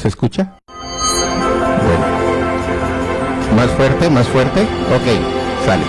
¿Se escucha? Bueno. Más fuerte, más fuerte. Ok, sale.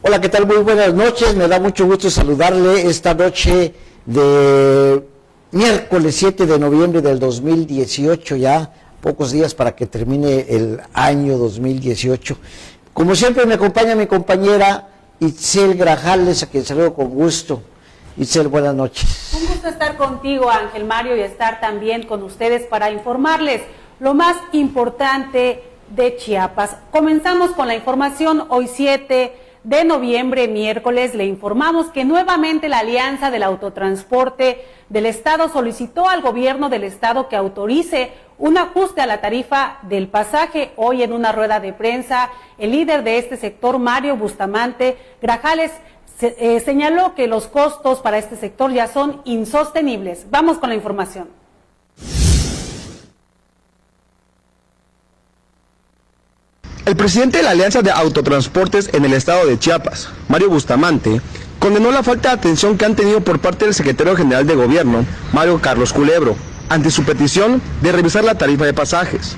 Hola, ¿qué tal? Muy buenas noches, me da mucho gusto saludarle esta noche de miércoles 7 de noviembre del 2018, ya pocos días para que termine el año 2018. Como siempre me acompaña mi compañera Itzel Grajales, a quien saludo con gusto. Itzel, buenas noches. Un gusto estar contigo, Ángel Mario, y estar también con ustedes para informarles lo más importante de Chiapas. Comenzamos con la información hoy 7 de noviembre, miércoles. Le informamos que nuevamente la Alianza del Autotransporte del Estado solicitó al gobierno del Estado que autorice un ajuste a la tarifa del pasaje. Hoy en una rueda de prensa, el líder de este sector, Mario Bustamante Grajales, señaló que los costos para este sector ya son insostenibles. Vamos con la información. El presidente de la Alianza de Autotransportes en el estado de Chiapas, Mario Bustamante, condenó la falta de atención que han tenido por parte del secretario general de gobierno, Mario Carlos Culebro, ante su petición de revisar la tarifa de pasajes.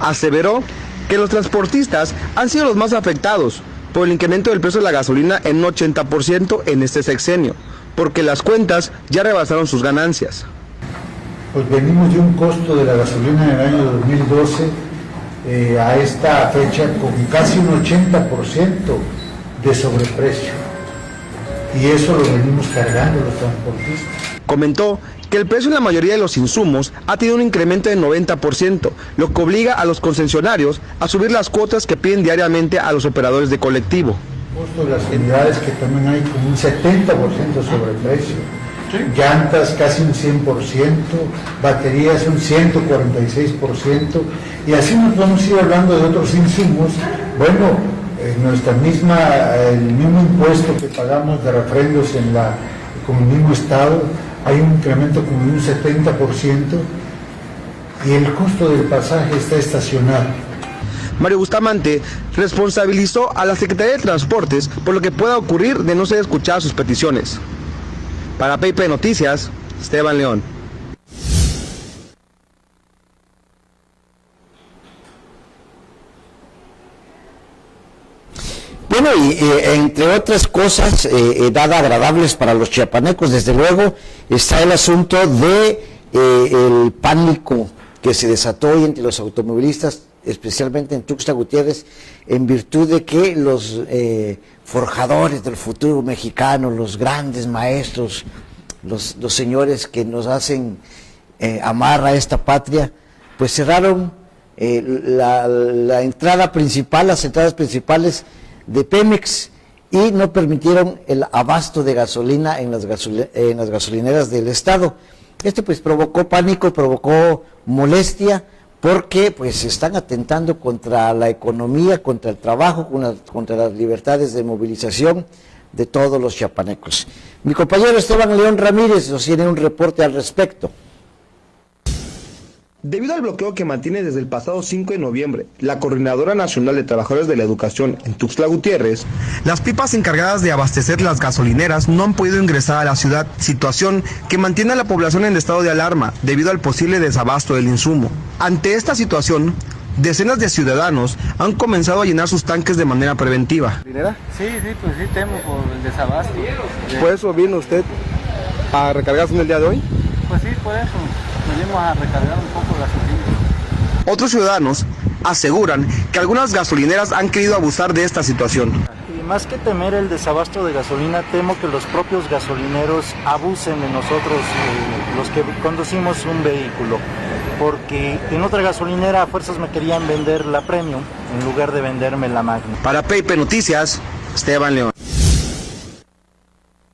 Aseveró que los transportistas han sido los más afectados por el incremento del precio de la gasolina en un 80% en este sexenio, porque las cuentas ya rebasaron sus ganancias. Pues venimos de un costo de la gasolina en el año 2012 a esta fecha con casi un 80% de sobreprecio, y eso lo venimos cargando los transportistas. Comentó que el precio en la mayoría de los insumos ha tenido un incremento del 90%, lo que obliga a los concesionarios a subir las cuotas que piden diariamente a los operadores de colectivo. El costo de las unidades, que también hay como un 70% sobreprecio, ¿sí? Llantas casi un 100%, baterías un 146%, y así nos vamos a ir hablando de otros insumos. Bueno, el mismo impuesto que pagamos de refrendos como el mismo estado, hay un incremento como de un 70%, y el costo del pasaje está estacionado. Mario Bustamante responsabilizó a la Secretaría de Transportes por lo que pueda ocurrir de no ser escuchadas sus peticiones. Para PP Noticias, Esteban León. Bueno, y entre otras cosas, nada agradables para los chiapanecos, desde luego, está el asunto de el pánico que se desató hoy entre los automovilistas, especialmente en Tuxtla Gutiérrez, en virtud de que los forjadores del futuro mexicano, los grandes maestros, los señores que nos hacen amar a esta patria, pues cerraron la entrada principal, las entradas principales de Pemex, y no permitieron el abasto de gasolina en las gasolineras del estado. Esto pues provocó pánico, provocó molestia, porque pues están atentando contra la economía, contra el trabajo, contra las libertades de movilización de todos los chiapanecos. Mi compañero Esteban León Ramírez nos tiene un reporte al respecto. Debido al bloqueo que mantiene desde el pasado 5 de noviembre la Coordinadora Nacional de Trabajadores de la Educación en Tuxtla Gutiérrez, las pipas encargadas de abastecer las gasolineras no han podido ingresar a la ciudad, situación que mantiene a la población en estado de alarma debido al posible desabasto del insumo. Ante esta situación, decenas de ciudadanos han comenzado a llenar sus tanques de manera preventiva. Sí, pues sí temo por el desabasto. ¿Por eso vino usted a recargarse en el día de hoy? Pues sí, por eso venimos a recargar un poco gasolina. Otros ciudadanos aseguran que algunas gasolineras han querido abusar de esta situación. Y más que temer el desabasto de gasolina, temo que los propios gasolineros abusen de nosotros, los que conducimos un vehículo, porque en otra gasolinera a fuerzas me querían vender la Premium en lugar de venderme la Magna. Para PP Noticias, Esteban León.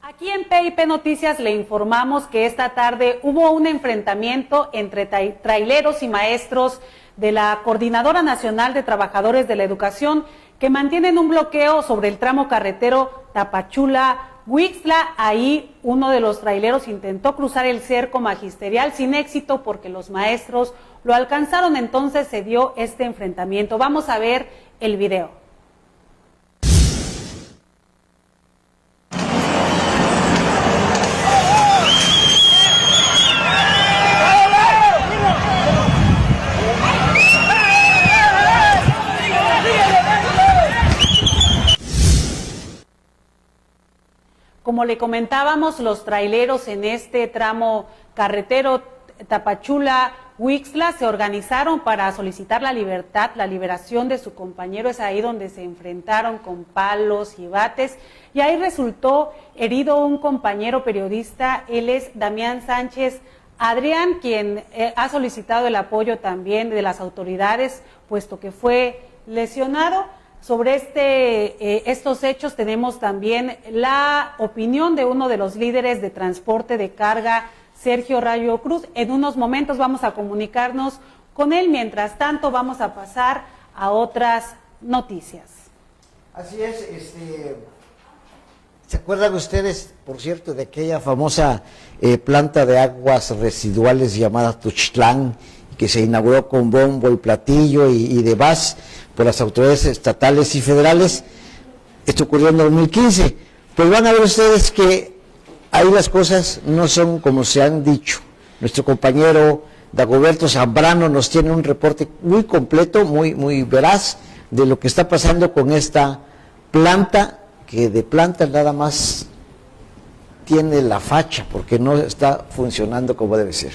Aquí en PIP Noticias le informamos que esta tarde hubo un enfrentamiento entre traileros y maestros de la Coordinadora Nacional de Trabajadores de la Educación que mantienen un bloqueo sobre el tramo carretero Tapachula-Huixtla. Ahí uno de los traileros intentó cruzar el cerco magisterial sin éxito porque los maestros lo alcanzaron, entonces se dio este enfrentamiento. Vamos a ver el video. Como le comentábamos, los traileros en este tramo carretero Tapachula-Huixtla se organizaron para solicitar la libertad, la liberación de su compañero. Es ahí donde se enfrentaron con palos y bates y ahí resultó herido un compañero periodista. Él es Damián Sánchez Adrián, quien ha solicitado el apoyo también de las autoridades, puesto que fue lesionado. Sobre estos hechos tenemos también la opinión de uno de los líderes de transporte de carga, Sergio Rayo Cruz. En unos momentos vamos a comunicarnos con él. Mientras tanto, vamos a pasar a otras noticias. Así es, ¿se acuerdan ustedes, por cierto, de aquella famosa planta de aguas residuales llamada Tuxtlán, que se inauguró con bombo y platillo y demás por las autoridades estatales y federales? Esto ocurrió en 2015. Pues van a ver ustedes que ahí las cosas no son como se han dicho. Nuestro compañero Dagoberto Zambrano nos tiene un reporte muy completo, muy veraz, de lo que está pasando con esta planta, que de planta nada más tiene la facha, porque no está funcionando como debe ser.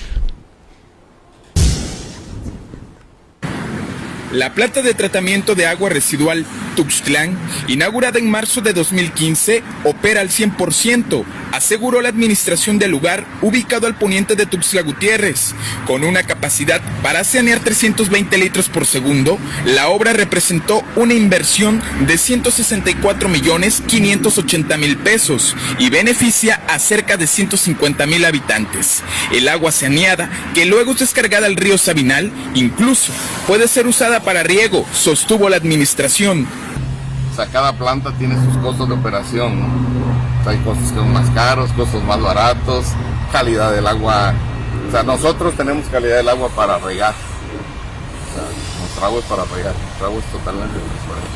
La planta de tratamiento de agua residual Tuxtlán, inaugurada en marzo de 2015, opera al 100%, aseguró la administración del lugar, ubicado al poniente de Tuxtla Gutiérrez. Con una capacidad para sanear 320 litros por segundo, la obra representó una inversión de 164.580.000 pesos y beneficia a cerca de 150.000 habitantes. El agua saneada, que luego es descargada al río Sabinal, incluso puede ser usada para riego, sostuvo la administración. O sea, cada planta tiene sus costos de operación, ¿no? O sea, hay costos que son más caros, costos más baratos, calidad del agua. O sea, nosotros tenemos calidad del agua para regar. O sea, nuestro agua es para regar, nuestro agua es totalmente transparente.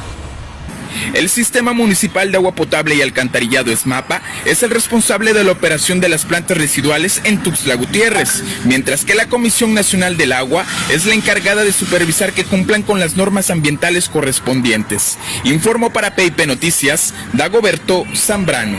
El Sistema Municipal de Agua Potable y Alcantarillado SMAPA es el responsable de la operación de las plantas residuales en Tuxtla Gutiérrez, mientras que la Comisión Nacional del Agua es la encargada de supervisar que cumplan con las normas ambientales correspondientes. Informó para PIP Noticias, Dagoberto Zambrano.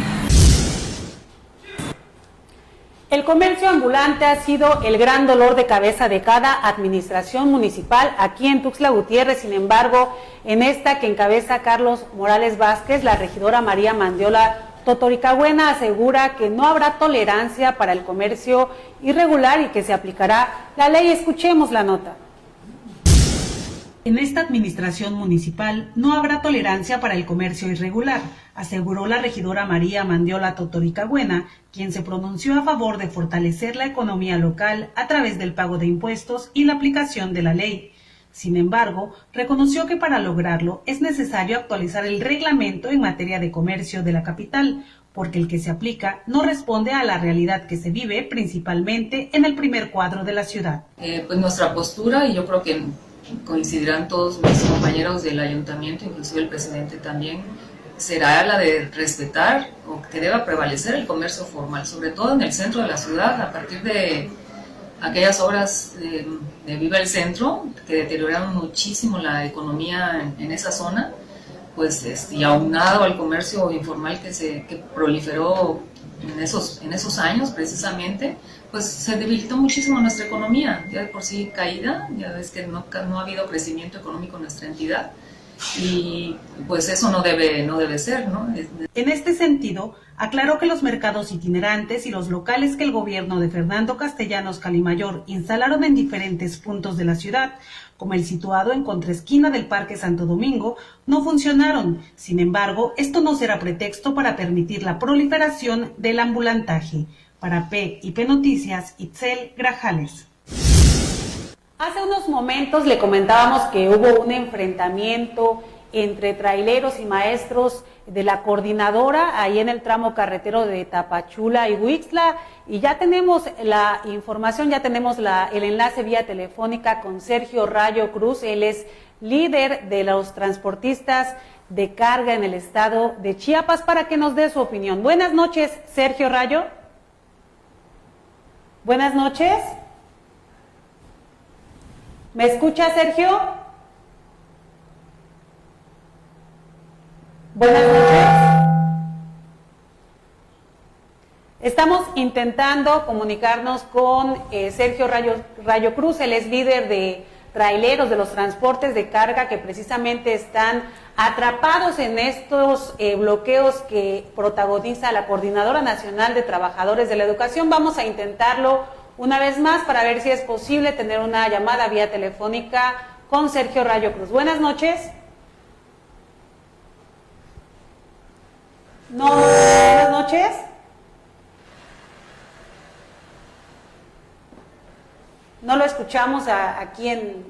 El comercio ambulante ha sido el gran dolor de cabeza de cada administración municipal aquí en Tuxtla Gutiérrez. Sin embargo, en esta que encabeza Carlos Morales Vázquez, la regidora María Mandiola Totoricagüena asegura que no habrá tolerancia para el comercio irregular y que se aplicará la ley. Escuchemos la nota. En esta administración municipal no habrá tolerancia para el comercio irregular, aseguró la regidora María Mandiola Totoricagüena, quien se pronunció a favor de fortalecer la economía local a través del pago de impuestos y la aplicación de la ley. Sin embargo, reconoció que para lograrlo es necesario actualizar el reglamento en materia de comercio de la capital, porque el que se aplica no responde a la realidad que se vive principalmente en el primer cuadro de la ciudad. Pues nuestra postura, y yo creo que coincidirán todos mis compañeros del ayuntamiento, inclusive el presidente también, será la de respetar o que deba prevalecer el comercio formal, sobre todo en el centro de la ciudad, a partir de aquellas obras de Viva el Centro, que deterioraron muchísimo la economía en esa zona, pues y aunado al comercio informal que proliferó en esos años precisamente, pues se debilitó muchísimo nuestra economía, ya de por sí caída, ya ves que no ha habido crecimiento económico en nuestra entidad, y pues eso no debe ser, ¿no? En este sentido, aclaró que los mercados itinerantes y los locales que el gobierno de Fernando Castellanos Calimayor instalaron en diferentes puntos de la ciudad, como el situado en contraesquina del Parque Santo Domingo, no funcionaron. Sin embargo, esto no será pretexto para permitir la proliferación del ambulantaje. Para PIP Noticias, Itzel Grajales. Hace unos momentos le comentábamos que hubo un enfrentamiento entre traileros y maestros de la coordinadora ahí en el tramo carretero de Tapachula y Huixtla, y ya tenemos la información, ya tenemos el enlace vía telefónica con Sergio Rayo Cruz. Él es líder de los transportistas de carga en el estado de Chiapas, para que nos dé su opinión. Buenas noches, Sergio Rayo. Buenas noches. ¿Me escucha, Sergio? Buenas noches. Estamos intentando comunicarnos con Sergio Rayo Cruz. Él es líder de traileros de los transportes de carga que precisamente están atrapados en estos bloqueos que protagoniza la Coordinadora Nacional de Trabajadores de la Educación. Vamos a intentarlo una vez más para ver si es posible tener una llamada vía telefónica con Sergio Rayo Cruz. Buenas noches. No, buenas noches. No lo escuchamos aquí en...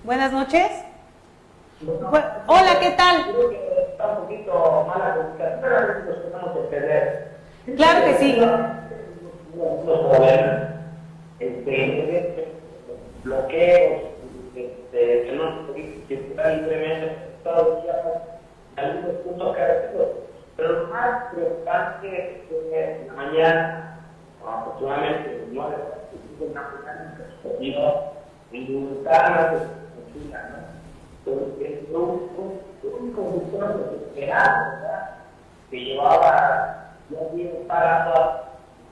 Buenas noches. Hola, ¿qué tal? Creo que está un poquito mala comunicación, pero nos tenemos que perder. Claro que sí. Los problemas, bloqueos, que no se puede circular libremente en el estado de Chiapas, en algunos puntos carreteros. Pero lo más preocupante es que en la mañana, aproximadamente 9 de la mañana, en Montana, un conductor desesperado, ¿verdad?, que llevaba ya bien parado,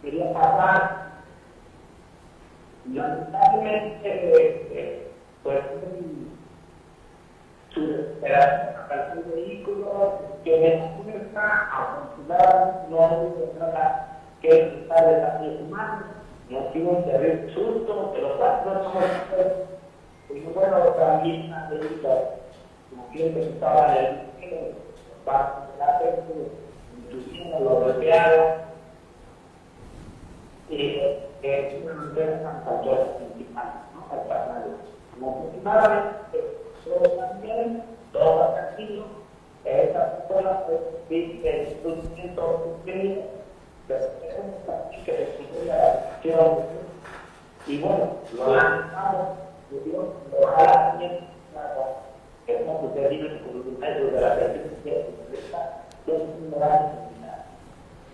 quería pasar, y lamentablemente, pues, su desesperación apareció un vehículo que me fuerza, afortunadamente no hay nada que estar de la humana, nos dio un terrible susto, que los cuatro somos y bueno, también a como clientes que estaban en el barco de la gente, inclusive lo golpearon, y es una empresa factores principales, ¿no? Al pasar. Afortunadamente, pero también todo va tranquilo. Esta persona dice el sufrimiento sufrido, pero tenemos también que descubrir la acción. Y bueno, lo lanzamos. Ojalá también que no sucedido con los medios de la presidencia de esta desigualdad.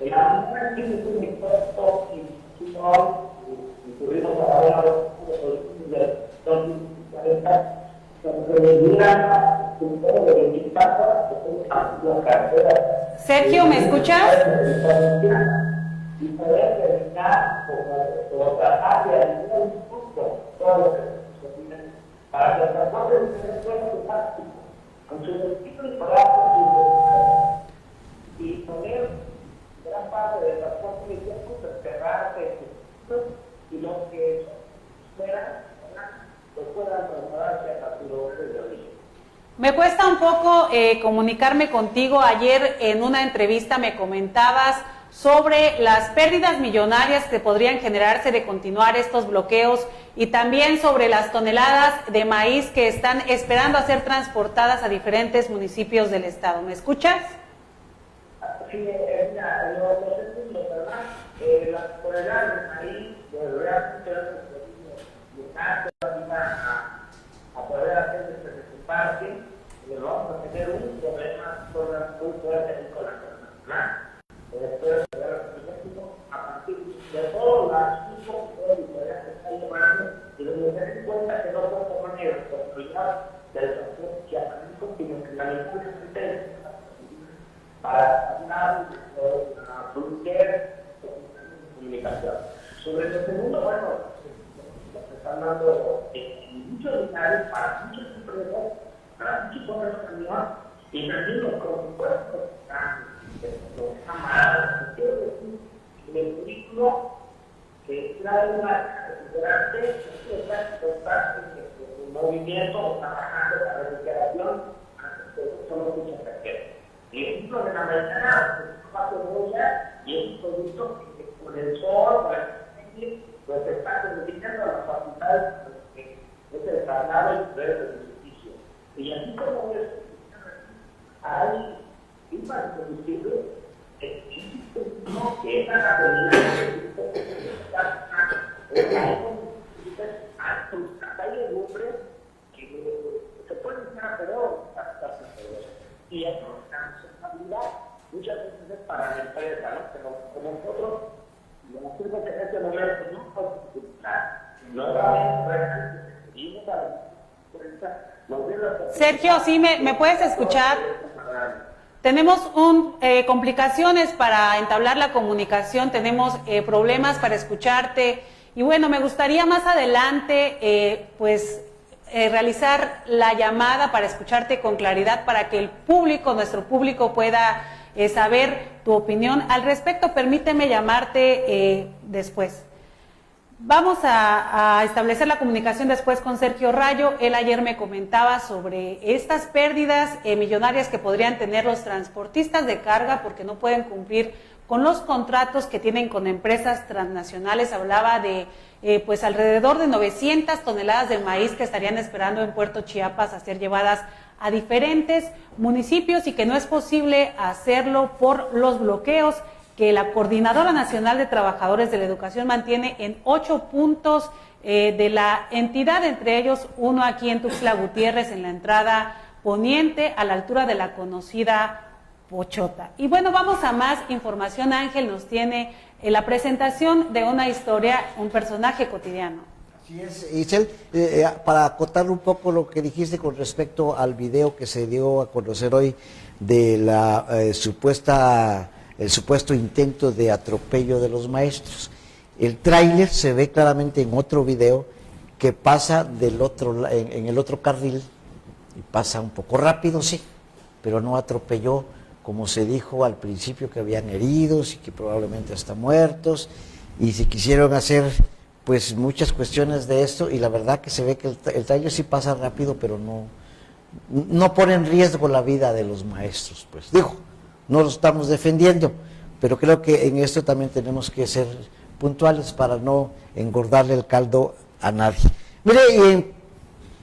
La mujer tiene un impuesto y tuvimos a la hora de 2040, donde vendrían un poco de 24 horas, carreras. Sergio, ¿me escuchas? Y poder terminar por tratar de alinear un punto todo lo que para que el transporte de ustedes pueda estar con sus vestidos y poner gran parte del transporte de tiempo cerrarse y los que esperan pues puedan trasladarse a su lugar de origen. Me cuesta un poco comunicarme contigo. Ayer en una entrevista me comentabas sobre las pérdidas millonarias que podrían generarse de continuar estos bloqueos y también sobre las toneladas de maíz que están esperando a ser transportadas a diferentes municipios del estado. ¿Me escuchas? Sí, mira, los entiendo, ¿verdad? Las toneladas de maíz realmente a poder hacer desde su parte, vamos a tener un problema muy fuerte con la persona. Espero que a partir de todos los tipos de diferentes que están llevando y de tener en cuenta que no son maneras de construir del transporte chiapaneco, sino que lamentablemente para hablar de la frontera de comunicación. Sobre el segundo, bueno, se están dando en muchos lugares, para muchas empresas, para muchos comercios también, y también los presupuestos los amados. Quiero decir, el vehículo que trae una grande, está en el movimiento, trabajando para la recuperación, son los muchos terceros. Y el ejemplo de la mañana, y es un producto que con el sol, con el pues está convirtiendo a las facultades es el traslado y poder del edificio. Y así como es, hay pipas de combustible que es la gasolina hay legumbres que se pueden echar pero y eso es responsabilidad muchas veces es para la empresa, ¿no? Pero como nosotros nos sirve que en este momento no podemos utilizar Sergio, ¿sí me puedes escuchar? Tenemos complicaciones para entablar la comunicación, tenemos problemas para escucharte y bueno, me gustaría más adelante realizar la llamada para escucharte con claridad para que el público, nuestro público pueda saber tu opinión al respecto. Permíteme llamarte después. Vamos a establecer la comunicación después con Sergio Rayo. Él ayer me comentaba sobre estas pérdidas millonarias que podrían tener los transportistas de carga porque no pueden cumplir con los contratos que tienen con empresas transnacionales. Hablaba de alrededor de 900 toneladas de maíz que estarían esperando en Puerto Chiapas a ser llevadas a diferentes municipios y que no es posible hacerlo por los bloqueos que la Coordinadora Nacional de Trabajadores de la Educación mantiene en 8 puntos de la entidad, entre ellos uno aquí en Tuxtla Gutiérrez, en la entrada poniente, a la altura de la conocida Pochota. Y bueno, vamos a más información. Ángel nos tiene la presentación de una historia, un personaje cotidiano. Así es, Isel, para acotar un poco lo que dijiste con respecto al video que se dio a conocer hoy de la el supuesto intento de atropello de los maestros. El tráiler se ve claramente en otro video que pasa en el otro carril y pasa un poco rápido, sí, pero no atropelló, como se dijo al principio, que habían heridos y que probablemente hasta muertos, y se quisieron hacer pues muchas cuestiones de esto, y la verdad que se ve que el tráiler sí pasa rápido, pero no pone en riesgo la vida de los maestros, pues digo, no lo estamos defendiendo, pero creo que en esto también tenemos que ser puntuales para no engordarle el caldo a nadie. Mire, en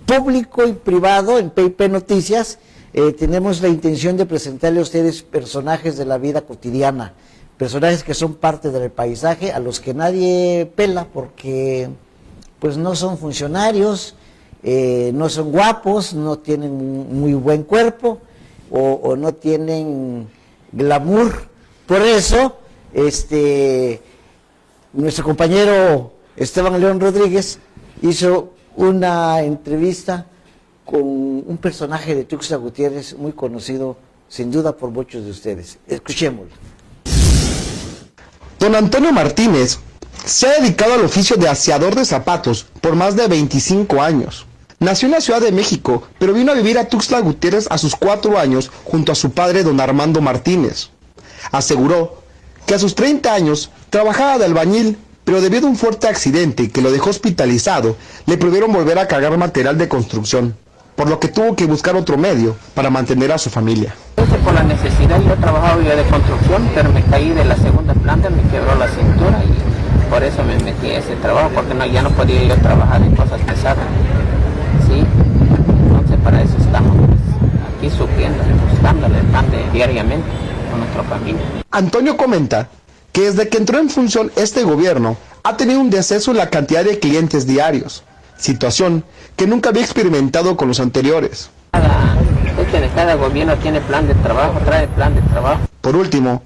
público y privado, en PIP Noticias, tenemos la intención de presentarle a ustedes personajes de la vida cotidiana, personajes que son parte del paisaje, a los que nadie pela porque pues no son funcionarios, no son guapos, no tienen muy buen cuerpo o no tienen glamour. Por eso, nuestro compañero Esteban León Rodríguez hizo una entrevista con un personaje de Tuxtla Gutiérrez muy conocido, sin duda por muchos de ustedes. Escuchémoslo. Don Antonio Martínez se ha dedicado al oficio de aseador de zapatos por más de 25 años. Nació en la Ciudad de México, pero vino a vivir a Tuxtla Gutiérrez a sus 4 años junto a su padre, don Armando Martínez. Aseguró que a sus 30 años trabajaba de albañil, pero debido a un fuerte accidente que lo dejó hospitalizado, le prohibieron volver a cargar material de construcción, por lo que tuvo que buscar otro medio para mantener a su familia. Por la necesidad, yo he trabajado yo de construcción, pero me caí de la segunda planta, me quebró la cintura y por eso me metí a ese trabajo, porque ya no podía yo trabajar en cosas pesadas. Sí, entonces para eso estamos aquí sufriendo, buscándole el pan diariamente con nuestra familia. Antonio comenta que desde que entró en función este gobierno ha tenido un descenso en la cantidad de clientes diarios, situación que nunca había experimentado con los anteriores. Cada gobierno tiene plan de trabajo, trae plan de trabajo. Por último,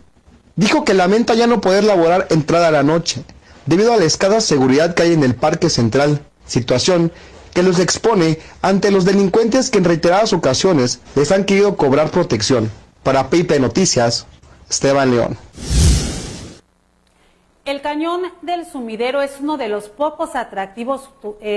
dijo que lamenta ya no poder laborar entrada a la noche, debido a la escasa seguridad que hay en el Parque Central, situación que los expone ante los delincuentes que en reiteradas ocasiones les han querido cobrar protección. Para PIP Noticias, Esteban León. El Cañón del Sumidero es uno de los pocos atractivos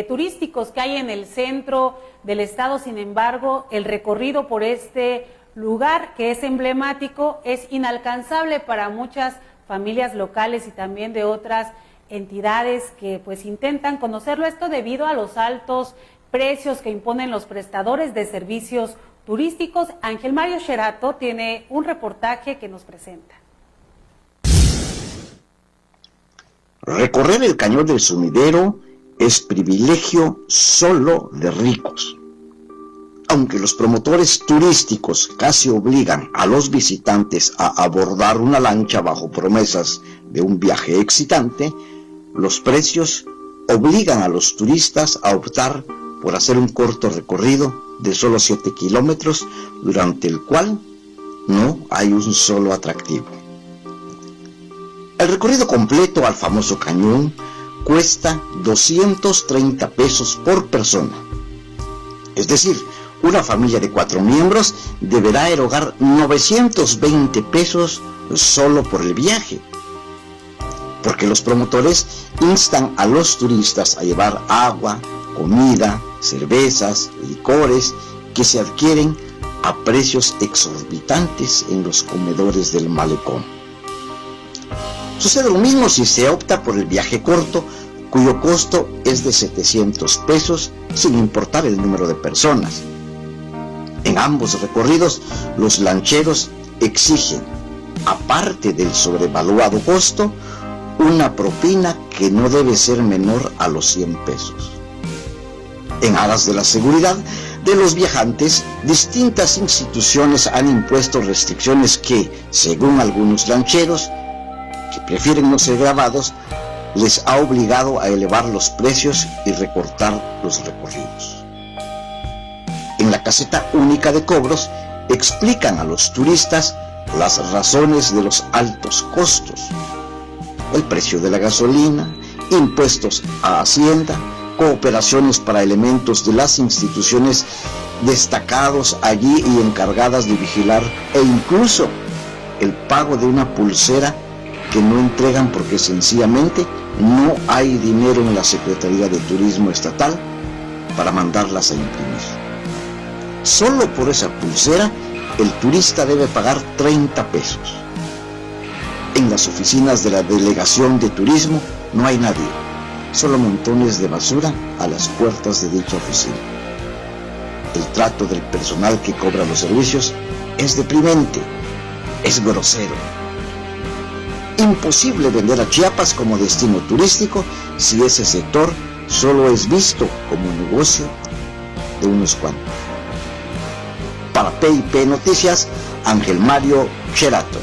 turísticos que hay en el centro del estado. Sin embargo, el recorrido por este lugar, que es emblemático, es inalcanzable para muchas familias locales y también de otras entidades que pues intentan conocerlo. Esto debido a los altos precios que imponen los prestadores de servicios turísticos. Ángel Mario Sherato tiene un reportaje que nos presenta. Recorrer el Cañón del Sumidero es privilegio solo de ricos. Aunque los promotores turísticos casi obligan a los visitantes a abordar una lancha bajo promesas de un viaje excitante, los precios obligan a los turistas a optar por hacer un corto recorrido de solo 7 kilómetros, durante el cual no hay un solo atractivo. El recorrido completo al famoso cañón cuesta 230 pesos por persona. Es decir, una familia de 4 miembros deberá erogar 920 pesos solo por el viaje, porque los promotores instan a los turistas a llevar agua, comida, cervezas, licores que se adquieren a precios exorbitantes en los comedores del malecón. Sucede lo mismo si se opta por el viaje corto, cuyo costo es de 700 pesos sin importar el número de personas. En ambos recorridos, los lancheros exigen, aparte del sobrevaluado costo, una propina que no debe ser menor a los 100 pesos. En aras de la seguridad de los viajantes, distintas instituciones han impuesto restricciones que, según algunos lancheros, que prefieren no ser grabados, les ha obligado a elevar los precios y recortar los recorridos. En la caseta única de cobros explican a los turistas las razones de los altos costos: el precio de la gasolina, impuestos a Hacienda, cooperaciones para elementos de las instituciones destacados allí y encargadas de vigilar, e incluso el pago de una pulsera que no entregan porque sencillamente no hay dinero en la Secretaría de Turismo Estatal para mandarlas a imprimir. Solo por esa pulsera el turista debe pagar 30 pesos. En las oficinas de la Delegación de Turismo no hay nadie, solo montones de basura a las puertas de dicha oficina. El trato del personal que cobra los servicios es deprimente, es grosero. Imposible vender a Chiapas como destino turístico si ese sector solo es visto como un negocio de unos cuantos. Para PIP Noticias, Ángel Mario Sherato.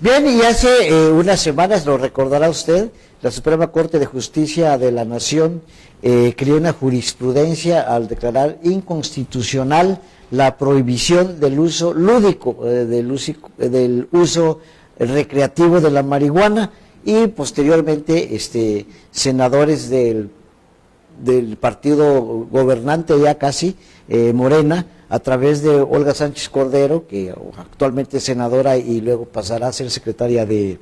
Bien, y hace unas semanas, lo recordará usted, la Suprema Corte de Justicia de la Nación creó una jurisprudencia al declarar inconstitucional la prohibición del uso lúdico, del uso recreativo de la marihuana, y posteriormente senadores del partido gobernante ya casi, Morena, a través de Olga Sánchez Cordero, que actualmente es senadora y luego pasará a ser secretaria de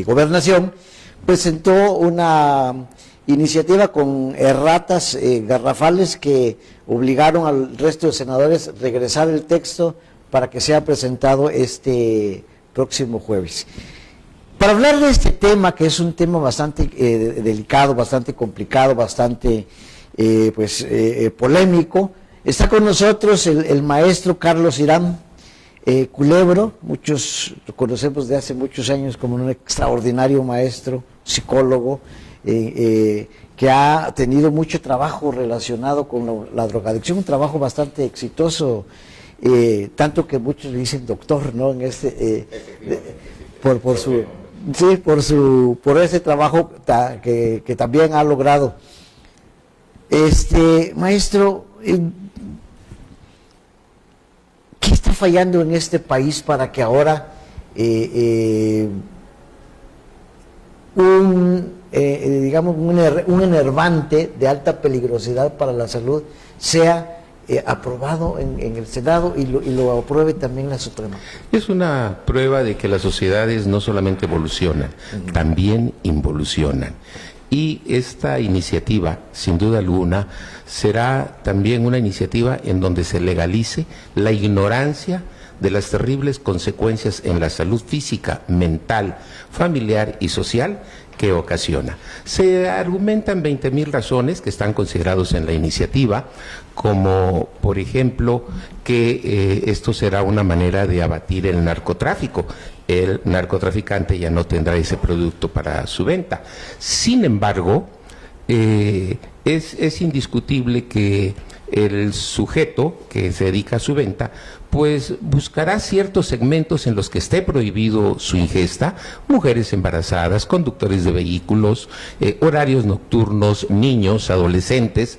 Gobernación, presentó una iniciativa con erratas garrafales que obligaron al resto de senadores a regresar el texto para que sea presentado este próximo jueves. Para hablar de este tema, que es un tema bastante delicado, bastante complicado, bastante polémico, está con nosotros el maestro Carlos Irán Culebro. Muchos lo conocemos de hace muchos años como un extraordinario maestro, psicólogo, que ha tenido mucho trabajo relacionado con la drogadicción, un trabajo bastante exitoso, tanto que muchos le dicen doctor, ¿no? En por ese trabajo que también ha logrado. Maestro, ¿qué está fallando en este país para que ahora un enervante de alta peligrosidad para la salud sea aprobado en el Senado y lo apruebe también la Suprema. Es una prueba de que las sociedades no solamente evolucionan, también involucionan. Y esta iniciativa, sin duda alguna, será también una iniciativa en donde se legalice la ignorancia de las terribles consecuencias en la salud física, mental, familiar y social que ocasiona. Se argumentan 20,000 razones que están considerados en la iniciativa, como por ejemplo que esto será una manera de abatir el narcotráfico. El narcotraficante ya no tendrá ese producto para su venta. Sin embargo, es indiscutible que el sujeto que se dedica a su venta pues buscará ciertos segmentos en los que esté prohibido su ingesta: mujeres embarazadas, conductores de vehículos, horarios nocturnos, niños, adolescentes,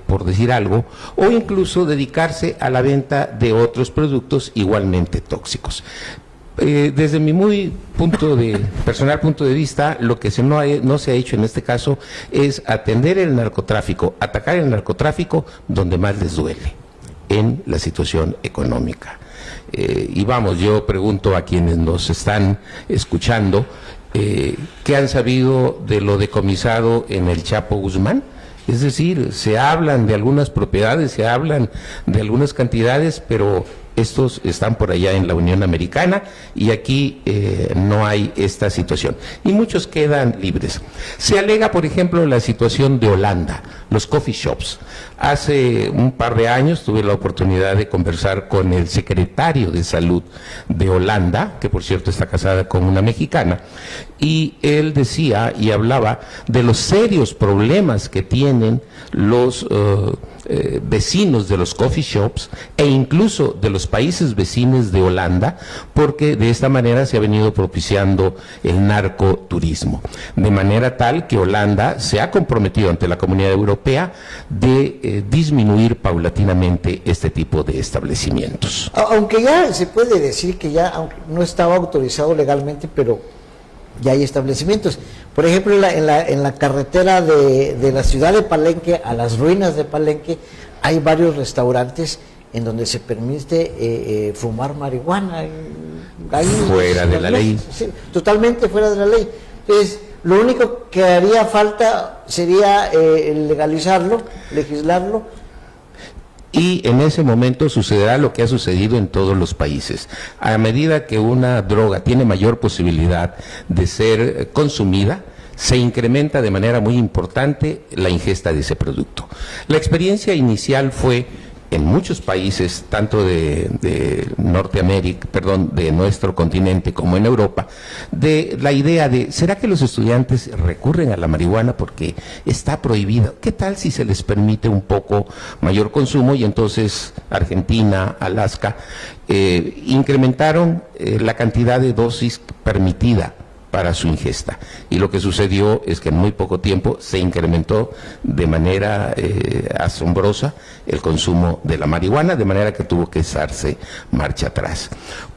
por decir algo, o incluso dedicarse a la venta de otros productos igualmente tóxicos. Desde mi muy personal punto de vista, lo que no se ha hecho en este caso es atender el narcotráfico, atacar el narcotráfico donde más les duele, en la situación económica. Y vamos, yo pregunto a quienes nos están escuchando, ¿qué han sabido de lo decomisado en el Chapo Guzmán? Es decir, se hablan de algunas propiedades, se hablan de algunas cantidades, pero estos están por allá en la Unión Americana y aquí no hay esta situación. Y muchos quedan libres. Se alega, por ejemplo, la situación de Holanda, los coffee shops. Hace un par de años tuve la oportunidad de conversar con el secretario de Salud de Holanda, que por cierto está casada con una mexicana, y él decía y hablaba de los serios problemas que tienen los vecinos de los coffee shops e incluso de los países vecinos de Holanda, porque de esta manera se ha venido propiciando el narcoturismo, de manera tal que Holanda se ha comprometido ante la Comunidad Europea de disminuir paulatinamente este tipo de establecimientos. Aunque ya se puede decir que ya no estaba autorizado legalmente, pero ya hay establecimientos. Por ejemplo, en la carretera de la ciudad de Palenque a las ruinas de Palenque hay varios restaurantes en donde se permite fumar marihuana. Fuera de la ley. Sí, totalmente fuera de la ley. Entonces, lo único que haría falta sería legalizarlo, legislarlo. Y en ese momento sucederá lo que ha sucedido en todos los países. A medida que una droga tiene mayor posibilidad de ser consumida, se incrementa de manera muy importante la ingesta de ese producto. La experiencia inicial fue en muchos países, tanto de Norteamérica, de nuestro continente como en Europa, de la idea de, ¿será que los estudiantes recurren a la marihuana porque está prohibida? ¿Qué tal si se les permite un poco mayor consumo? Y entonces Argentina, Alaska, incrementaron la cantidad de dosis permitida para su ingesta. Y lo que sucedió es que en muy poco tiempo se incrementó de manera asombrosa el consumo de la marihuana, de manera que tuvo que darse marcha atrás.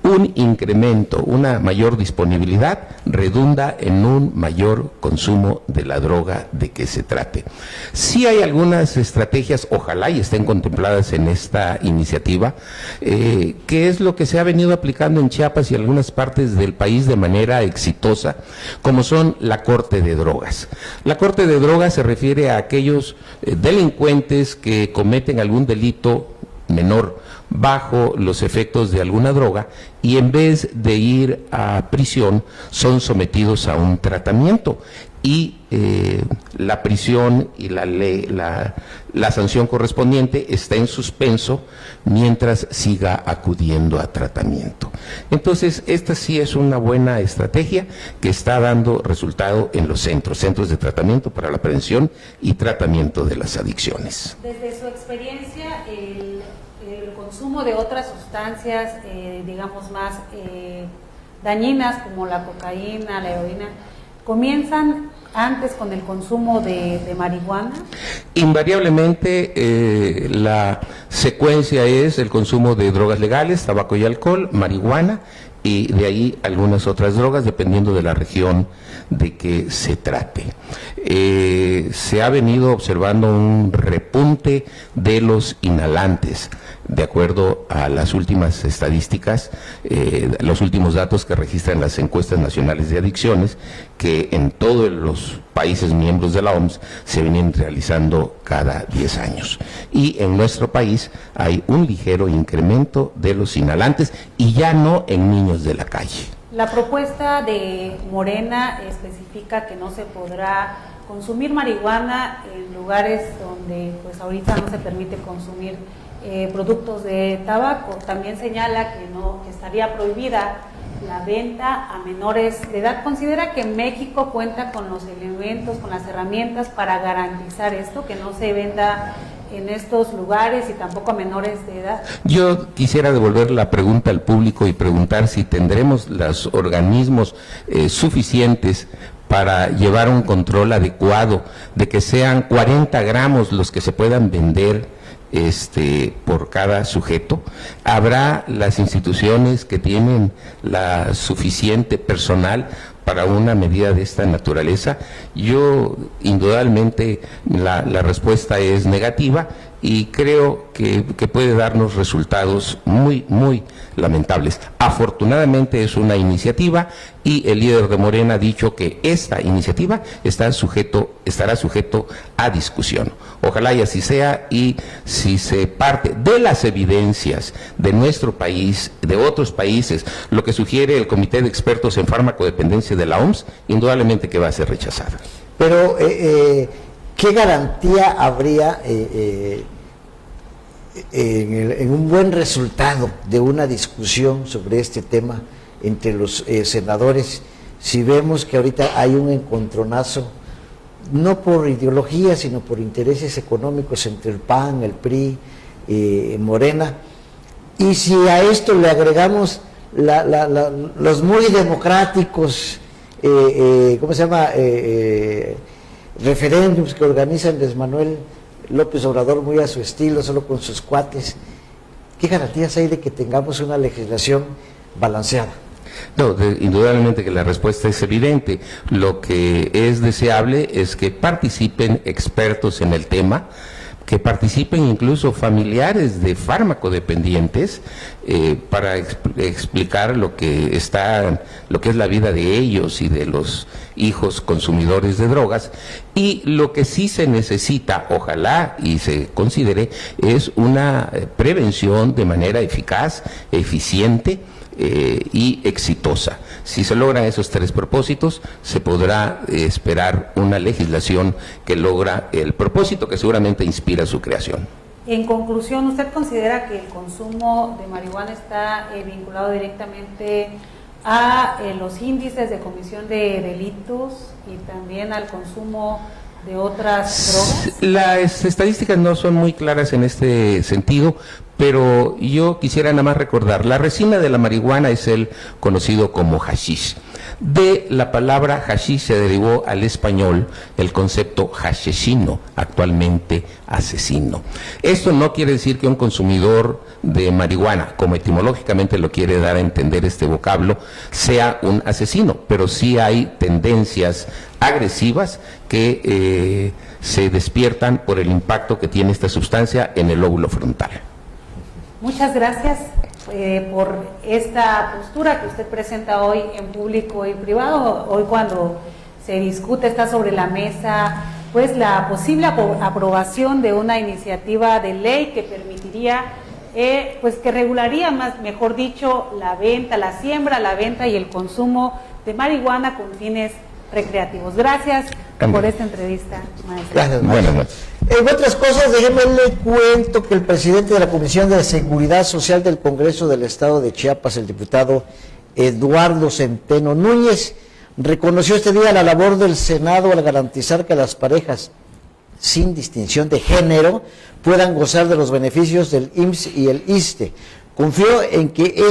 Un incremento, una mayor disponibilidad redunda en un mayor consumo de la droga de que se trate. Sí hay algunas estrategias, ojalá y estén contempladas en esta iniciativa, que es lo que se ha venido aplicando en Chiapas y en algunas partes del país de manera exitosa, como son la corte de drogas. La corte de drogas se refiere a aquellos delincuentes que cometen algún delito menor bajo los efectos de alguna droga y en vez de ir a prisión son sometidos a un tratamiento y la prisión y la sanción correspondiente está en suspenso mientras siga acudiendo a tratamiento. Entonces, esta sí es una buena estrategia que está dando resultado en los centros de tratamiento para la prevención y tratamiento de las adicciones. Desde su experiencia, el consumo de otras sustancias, digamos más dañinas como la cocaína, la heroína, ¿comienzan antes con el consumo de marihuana? Invariablemente la secuencia es el consumo de drogas legales, tabaco y alcohol, marihuana y de ahí algunas otras drogas, dependiendo de la región de que se trate. Se ha venido observando un repunte de los inhalantes, de acuerdo a las últimas estadísticas, los últimos datos que registran las encuestas nacionales de adicciones, que en todos los países miembros de la OMS se vienen realizando cada 10 años. Y en nuestro país hay un ligero incremento de los inhalantes, y ya no en niños de la calle. La propuesta de Morena especifica que no se podrá consumir marihuana en lugares donde pues ahorita no se permite consumir productos de tabaco. También señala que estaría prohibida la venta a menores de edad. ¿Considera que México cuenta con los elementos, con las herramientas para garantizar esto, que no se venda en estos lugares y tampoco a menores de edad? Yo quisiera devolver la pregunta al público y preguntar si tendremos los organismos suficientes para llevar un control adecuado, de que sean 40 gramos los que se puedan vender por cada sujeto. ¿Habrá las instituciones que tienen la suficiente personal para una medida de esta naturaleza? Yo, indudablemente, la respuesta es negativa, y creo que puede darnos resultados muy, muy lamentables. Afortunadamente es una iniciativa, y el líder de Morena ha dicho que esta iniciativa estará sujeto a discusión. Ojalá y así sea, y si se parte de las evidencias de nuestro país, de otros países, lo que sugiere el Comité de Expertos en Farmacodependencia de la OMS, indudablemente que va a ser rechazada. Pero, ¿qué garantía habría en un buen resultado de una discusión sobre este tema entre los senadores, si vemos que ahorita hay un encontronazo, no por ideología, sino por intereses económicos entre el PAN, el PRI, Morena? Y si a esto le agregamos los muy democráticos, ¿cómo se llama?, referéndums que organiza Andrés Manuel López Obrador muy a su estilo, solo con sus cuates, ¿qué garantías hay de que tengamos una legislación balanceada? No, indudablemente que la respuesta es evidente. Lo que es deseable es que participen expertos en el tema, que participen incluso familiares de fármacodependientes para explicar lo que es la vida de ellos y de los hijos consumidores de drogas. Y lo que sí se necesita, ojalá y se considere, es una prevención de manera eficaz, eficiente y exitosa. Si se logran esos tres propósitos, se podrá esperar una legislación que logra el propósito que seguramente inspira su creación. En conclusión, ¿usted considera que el consumo de marihuana está vinculado directamente a los índices de comisión de delitos y también al consumo de otras drogas? Las estadísticas no son muy claras en este sentido, pero yo quisiera nada más recordar, la resina de la marihuana es el conocido como hashish. De la palabra hashish se derivó al español el concepto hashishino, actualmente asesino. Esto no quiere decir que un consumidor de marihuana, como etimológicamente lo quiere dar a entender este vocablo, sea un asesino, pero sí hay tendencias agresivas que se despiertan por el impacto que tiene esta sustancia en el lóbulo frontal. Muchas gracias por esta postura que usted presenta hoy en público y privado. Hoy, cuando se discute, está sobre la mesa pues la posible aprobación de una iniciativa de ley que permitiría pues que regularía mejor dicho, la venta, la siembra, la venta y el consumo de marihuana con fines recreativos. Gracias por esta entrevista, maestro. Gracias, maestro. Bueno. En otras cosas, déjeme le cuento que el presidente de la Comisión de Seguridad Social del Congreso del Estado de Chiapas, el diputado Eduardo Centeno Núñez, reconoció este día la labor del Senado al garantizar que las parejas sin distinción de género puedan gozar de los beneficios del IMSS y el ISSSTE. Confío en que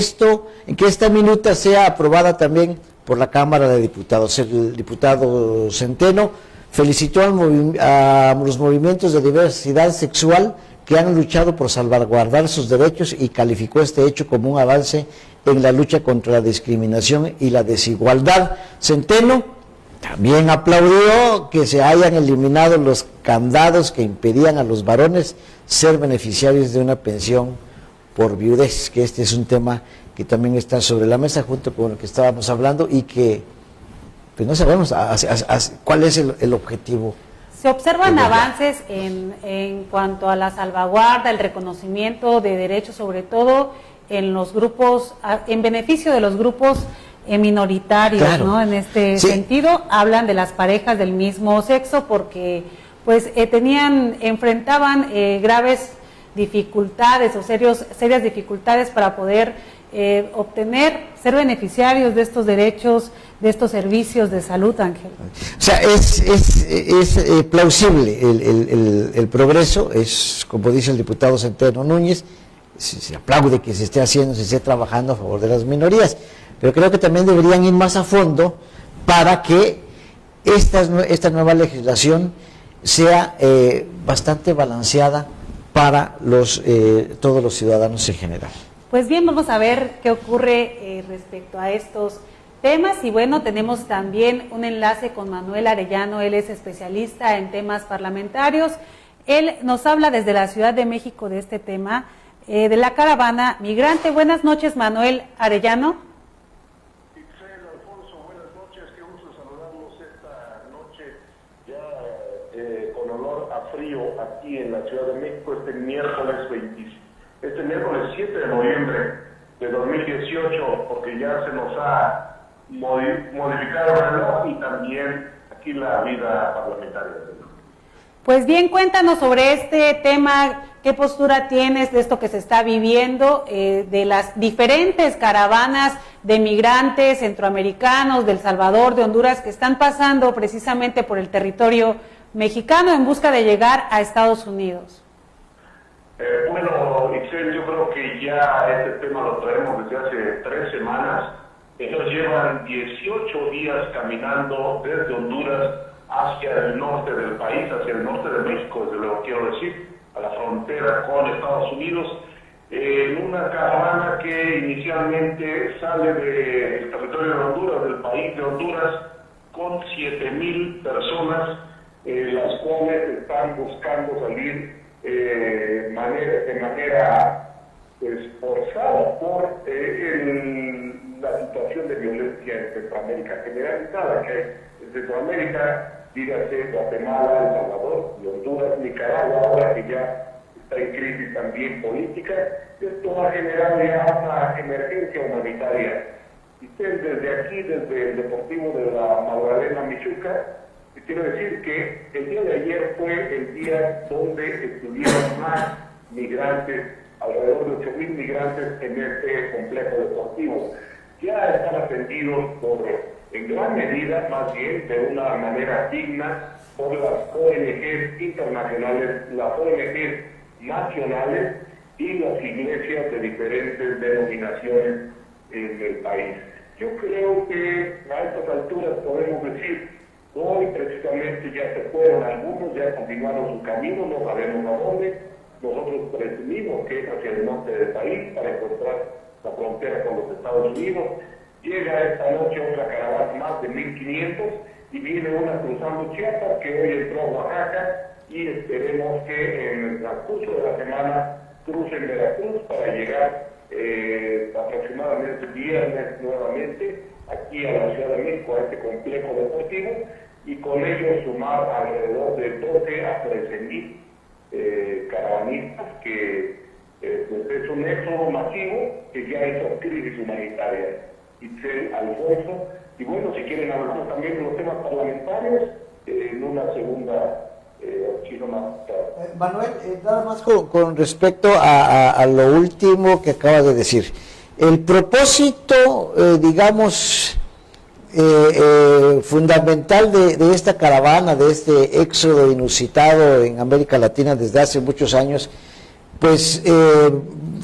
esta minuta sea aprobada también por la Cámara de Diputados. El diputado Centeno felicitó a los movimientos de diversidad sexual que han luchado por salvaguardar sus derechos y calificó este hecho como un avance en la lucha contra la discriminación y la desigualdad. Centeno también aplaudió que se hayan eliminado los candados que impedían a los varones ser beneficiarios de una pensión por viudez, que este es un tema que también está sobre la mesa junto con lo que estábamos hablando y que pues no sabemos cuál es el objetivo. Se observan avances en cuanto a la salvaguarda, el reconocimiento de derechos, sobre todo en los grupos, en beneficio de los grupos minoritarios, claro, ¿no? En este sentido, hablan de las parejas del mismo sexo porque pues enfrentaban graves dificultades o serias dificultades para poder ser beneficiarios de estos derechos, de estos servicios de salud, Ángel. O sea, es plausible el progreso, es como dice el diputado Centeno Núñez, se aplaude que se esté haciendo, se esté trabajando a favor de las minorías, pero creo que también deberían ir más a fondo para que esta nueva legislación sea bastante balanceada para todos los ciudadanos en general. Pues bien, vamos a ver qué ocurre respecto a estos temas y bueno, tenemos también un enlace con Manuel Arellano, él es especialista en temas parlamentarios, él nos habla desde la Ciudad de México de este tema, de la caravana migrante. Buenas noches, Manuel Arellano. Itzel, Alfonso, buenas noches, qué gusto saludarlos esta noche ya con olor a frío aquí en la Ciudad de México este miércoles 7 de noviembre de 2018, porque ya se nos ha modificado el reloj y también aquí la vida parlamentaria. Pues bien, cuéntanos sobre este tema, qué postura tienes de esto que se está viviendo, de las diferentes caravanas de migrantes centroamericanos, de El Salvador, de Honduras, que están pasando precisamente por el territorio mexicano en busca de llegar a Estados Unidos. Bueno, Itzel, yo creo que ya este tema lo traemos desde hace 3 semanas. Ellos llevan 18 días caminando desde Honduras hacia el norte del país, hacia el norte de México, desde luego quiero decir, a la frontera con Estados Unidos, en una caravana que inicialmente sale del territorio de Honduras, del país de Honduras, con 7,000 personas, las cuales están buscando salir de manera pues, forzada por la situación de violencia en Centroamérica generalizada, que en Centroamérica, dígase Guatemala, El Salvador, y Honduras, Nicaragua, ahora que ya está en crisis también política, esto ha generado ya una emergencia humanitaria. Y desde aquí, desde el Deportivo de la Magdalena Michuca, quiero decir que el día de ayer fue el día donde estuvieron más migrantes, alrededor de 8,000 migrantes en este complejo deportivo. Ya están atendidos en gran medida, más bien de una manera digna, por las ONGs internacionales, las ONGs nacionales y las iglesias de diferentes denominaciones en el país. Yo creo que a estas alturas podemos decir, hoy precisamente ya se fueron algunos, ya continuaron su camino, no sabemos a dónde. Nosotros presumimos que es hacia el norte del país para encontrar la frontera con los Estados Unidos. Llega esta noche otra caravana, más de 1,500, y viene una cruzando Chiapas, que hoy entró a Oaxaca, y esperemos que en el transcurso de la semana crucen Veracruz para llegar aproximadamente viernes nuevamente aquí a la Ciudad de México, a este complejo deportivo, y con ello sumar alrededor de 12 a 13,000 caravanistas, que pues es un éxodo masivo que ya hizo crisis humanitaria. Itzel, Alfonso, y bueno, si quieren hablar también de los temas parlamentarios, en una segunda chino más tarde. Manuel, nada más con respecto a lo último que acaba de decir. El propósito, digamos, fundamental de esta caravana, de este éxodo inusitado en América Latina desde hace muchos años, pues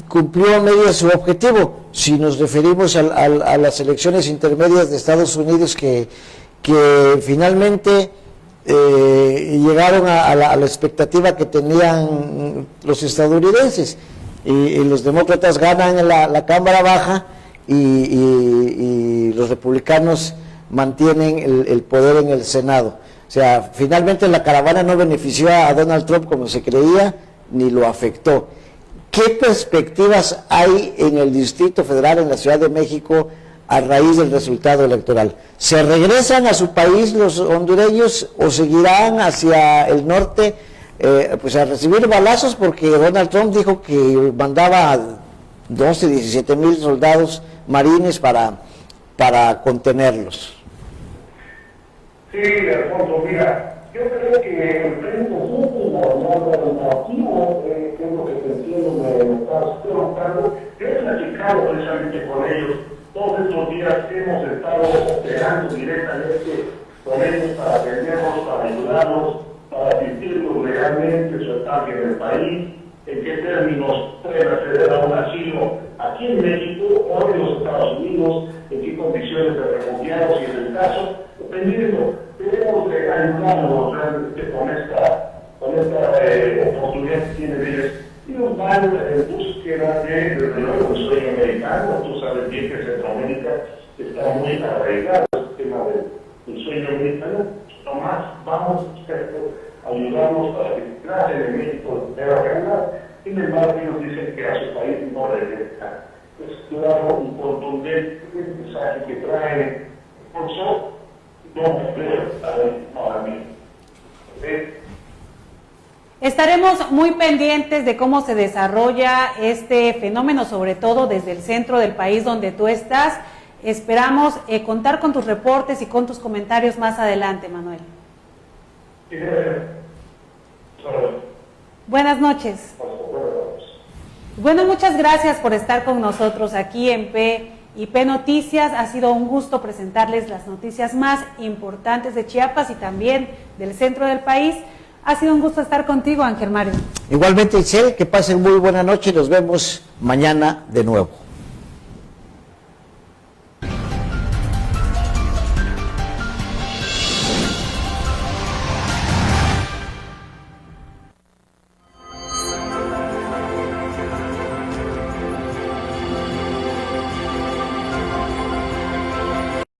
cumplió a medias su objetivo. Si nos referimos a las elecciones intermedias de Estados Unidos que finalmente llegaron a la expectativa que tenían los estadounidenses, y los demócratas ganan en la Cámara Baja y los republicanos mantienen el poder en el Senado. O sea, finalmente la caravana no benefició a Donald Trump como se creía, ni lo afectó. ¿Qué perspectivas hay en el Distrito Federal, en la Ciudad de México, a raíz del resultado electoral? ¿Se regresan a su país los hondureños o seguirán hacia el norte pues a recibir balazos? Porque Donald Trump dijo que mandaba 12, 17 mil soldados marines para contenerlos. Sí, Alfonso, mira, yo creo que el frente alternativo, que es lo que te entiendo, me estás preguntando, yo he platicado precisamente con ellos. Todos estos días hemos estado operando directamente con ellos para atenderlos, para ayudarlos, para asistirlos legalmente su estancia en el país, en qué términos pueden acceder a un asilo aquí en México o en los Estados Unidos, en qué condiciones de refugiados, y en el caso, dependiendo, debemos de ayudarlos realmente con esta oportunidad que tienen ellos. Ellos van en búsqueda desde luego, el sueño americano. Tú sabes bien que Centroamérica está muy arraigado el tema del sueño americano. Nomás vamos a ayudarnos para que nacen en México de la realidad. Sin embargo, ellos dicen que a su país no regresan. Es claro, un contundente mensaje que traen. Por eso, no me veo ahora mismo. Estaremos muy pendientes de cómo se desarrolla este fenómeno, sobre todo desde el centro del país donde tú estás. Esperamos contar con tus reportes y con tus comentarios más adelante, Manuel. Buenas noches. Bueno, muchas gracias por estar con nosotros aquí en PIP Noticias. Ha sido un gusto presentarles las noticias más importantes de Chiapas y también del centro del país. Ha sido un gusto estar contigo, Ángel Mario. Igualmente, Itzel, que pasen muy buena noche y nos vemos mañana de nuevo.